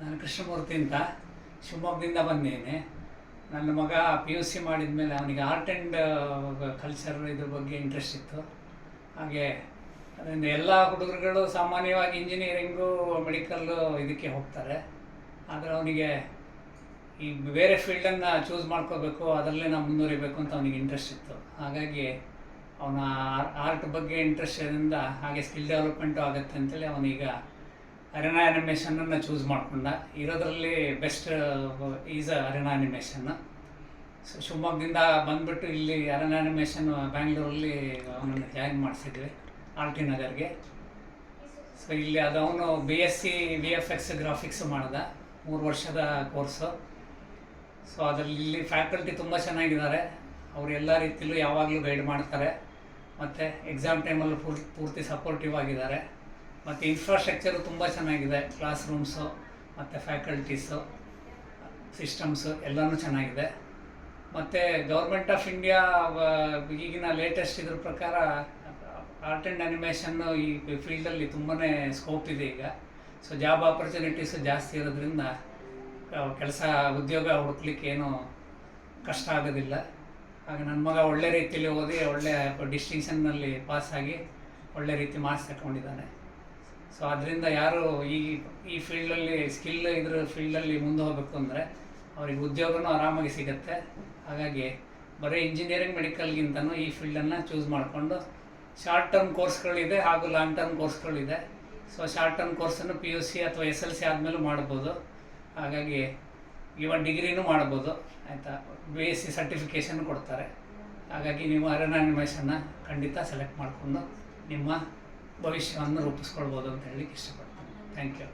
ನಾನು ಕೃಷ್ಣಮೂರ್ತಿ ಅಂತ ಶಿವಮೊಗ್ಗದಿಂದ ಬಂದೇನೆ. ನನ್ನ ಮಗ PUC ಮಾಡಿದ ಮೇಲೆ ಅವನಿಗೆ ಆರ್ಟ್ ಆ್ಯಂಡ್ ಕಲ್ಚರ್ ಇದ್ರ ಬಗ್ಗೆ ಇಂಟ್ರೆಸ್ಟ್ ಇತ್ತು. ಹಾಗೆ ಅದರಿಂದ ಎಲ್ಲ ಹುಡುಗರುಗಳು ಸಾಮಾನ್ಯವಾಗಿ ಇಂಜಿನಿಯರಿಂಗು ಮೆಡಿಕಲ್ಲು ಇದಕ್ಕೆ ಹೋಗ್ತಾರೆ. ಆದರೆ ಅವನಿಗೆ ಈ ಬೇರೆ ಫೀಲ್ಡನ್ನು ಚೂಸ್ ಮಾಡ್ಕೋಬೇಕು, ಅದರಲ್ಲೇ ನಾವು ಮುಂದುವರಿಬೇಕು ಅಂತ ಅವನಿಗೆ ಇಂಟ್ರೆಸ್ಟ್ ಇತ್ತು. ಹಾಗಾಗಿ ಅವನ ಆರ್ಟ್ ಬಗ್ಗೆ ಇಂಟ್ರೆಸ್ಟ್ ಇರೋದ್ರಿಂದ ಹಾಗೆ ಸ್ಕಿಲ್ ಡೆವಲಪ್ಮೆಂಟು ಆಗುತ್ತೆ ಅಂತೇಳಿ ಅವನೀಗ ಅರೆನಾ ಆ್ಯನಿಮೇಷನನ್ನು ಚೂಸ್ ಮಾಡ್ಕೊಂಡ. ಇರೋದ್ರಲ್ಲಿ ಬೆಸ್ಟ್ ಈಸ್ ಅರೆನಾ ಆ್ಯನಿಮೇಷನ್ನು. ಸೊ ಶಿವಮೊಗ್ಗದಿಂದ ಬಂದುಬಿಟ್ಟು ಇಲ್ಲಿ ಅರೆನಾ ಆ್ಯನಿಮೇಷನ್ ಬ್ಯಾಂಗ್ಳೂರಲ್ಲಿ ಅವನನ್ನು ಜಾಯಿನ್ ಮಾಡಿಸಿದ್ವಿ RT ನಗರ್ಗೆ. ಸೊ ಇಲ್ಲಿ ಅವನು BSc VFX ಗ್ರಾಫಿಕ್ಸ್ ಮಾಡ್ದ, 3 ವರ್ಷದ ಕೋರ್ಸು. ಸೊ ಅದರಲ್ಲಿ ಇಲ್ಲಿ ಫ್ಯಾಕಲ್ಟಿ ತುಂಬ ಚೆನ್ನಾಗಿದ್ದಾರೆ. ಅವರು ಎಲ್ಲ ರೀತಿಯಲ್ಲೂ ಯಾವಾಗಲೂ ಗೈಡ್ ಮಾಡ್ತಾರೆ ಮತ್ತು ಎಕ್ಸಾಮ್ ಟೈಮಲ್ಲೂ ಪೂರ್ತಿ ಸಪೋರ್ಟಿವ್ ಆಗಿದ್ದಾರೆ. ಮತ್ತು ಇನ್ಫ್ರಾಸ್ಟ್ರಕ್ಚರು ತುಂಬ ಚೆನ್ನಾಗಿದೆ, ಕ್ಲಾಸ್ ರೂಮ್ಸು ಮತ್ತು ಫ್ಯಾಕಲ್ಟೀಸು ಸಿಸ್ಟಮ್ಸು ಎಲ್ಲನೂ ಚೆನ್ನಾಗಿದೆ. ಮತ್ತು ಗೌರ್ಮೆಂಟ್ ಆಫ್ ಇಂಡಿಯಾ ಈಗಿನ ಲೇಟೆಸ್ಟ್ ಇದ್ರ ಪ್ರಕಾರ ಆರ್ಟ್ ಆ್ಯಂಡ್ ಆ್ಯನಿಮೇಷನ್ನು ಈ ಫೀಲ್ಡಲ್ಲಿ ತುಂಬಾ ಸ್ಕೋಪ್ ಇದೆ ಈಗ. ಸೊ ಜಾಬ್ ಆಪರ್ಚುನಿಟೀಸು ಜಾಸ್ತಿ ಇರೋದ್ರಿಂದ ಕೆಲಸ ಉದ್ಯೋಗ ಹುಡುಕ್ಲಿಕ್ಕೆ ಏನೂ ಕಷ್ಟ ಆಗೋದಿಲ್ಲ. ಹಾಗೆ ನನ್ನ ಮಗ ಒಳ್ಳೆ ರೀತಿಯಲ್ಲಿ ಓದಿ ಒಳ್ಳೆ ಡಿಸ್ಟಿಂಕ್ಷನ್ನಲ್ಲಿ ಪಾಸಾಗಿ ಒಳ್ಳೆ ರೀತಿ ಮಾರ್ಕ್ಸ್ ತಗೊಂಡಿದ್ದಾನೆ. ಸೊ ಅದರಿಂದ ಯಾರು ಈ ಫೀಲ್ಡಲ್ಲಿ ಇದ್ರ ಫೀಲ್ಡಲ್ಲಿ ಮುಂದೆ ಹೋಗಬೇಕು ಅಂದರೆ ಅವ್ರಿಗೆ ಉದ್ಯೋಗನೂ ಆರಾಮಾಗಿ ಸಿಗುತ್ತೆ. ಹಾಗಾಗಿ ಬರೀ ಇಂಜಿನಿಯರಿಂಗ್ ಮೆಡಿಕಲ್ಗಿಂತನೂ ಈ ಫೀಲ್ಡನ್ನು ಚೂಸ್ ಮಾಡಿಕೊಂಡು ಶಾರ್ಟ್ ಟರ್ಮ್ ಕೋರ್ಸ್ಗಳಿದೆ ಹಾಗೂ ಲಾಂಗ್ ಟರ್ಮ್ ಕೋರ್ಸ್ಗಳಿದೆ. ಸೊ ಶಾರ್ಟ್ ಟರ್ಮ್ ಕೋರ್ಸನ್ನು PUC ಅಥವಾ SLC ಆದಮೇಲೂ ಮಾಡ್ಬೋದು. ಹಾಗಾಗಿ ಇವನ್ ಡಿಗ್ರಿನೂ ಮಾಡ್ಬೋದು, ಆಯಿತಾ. BSc ಸರ್ಟಿಫಿಕೇಷನ್ ಕೊಡ್ತಾರೆ. ಹಾಗಾಗಿ ನೀವು ಅರೆನಾ ಆ್ಯನಿಮೇಷನ್ನ ಖಂಡಿತ ಸೆಲೆಕ್ಟ್ ಮಾಡಿಕೊಂಡು ನಿಮ್ಮ ಭವಿಷ್ಯವನ್ನು ರೂಪಿಸ್ಕೊಳ್ಬೋದು ಅಂತ ಹೇಳಲಿಕ್ಕೆ ಇಷ್ಟಪಡ್ತೀನಿ. Thank you.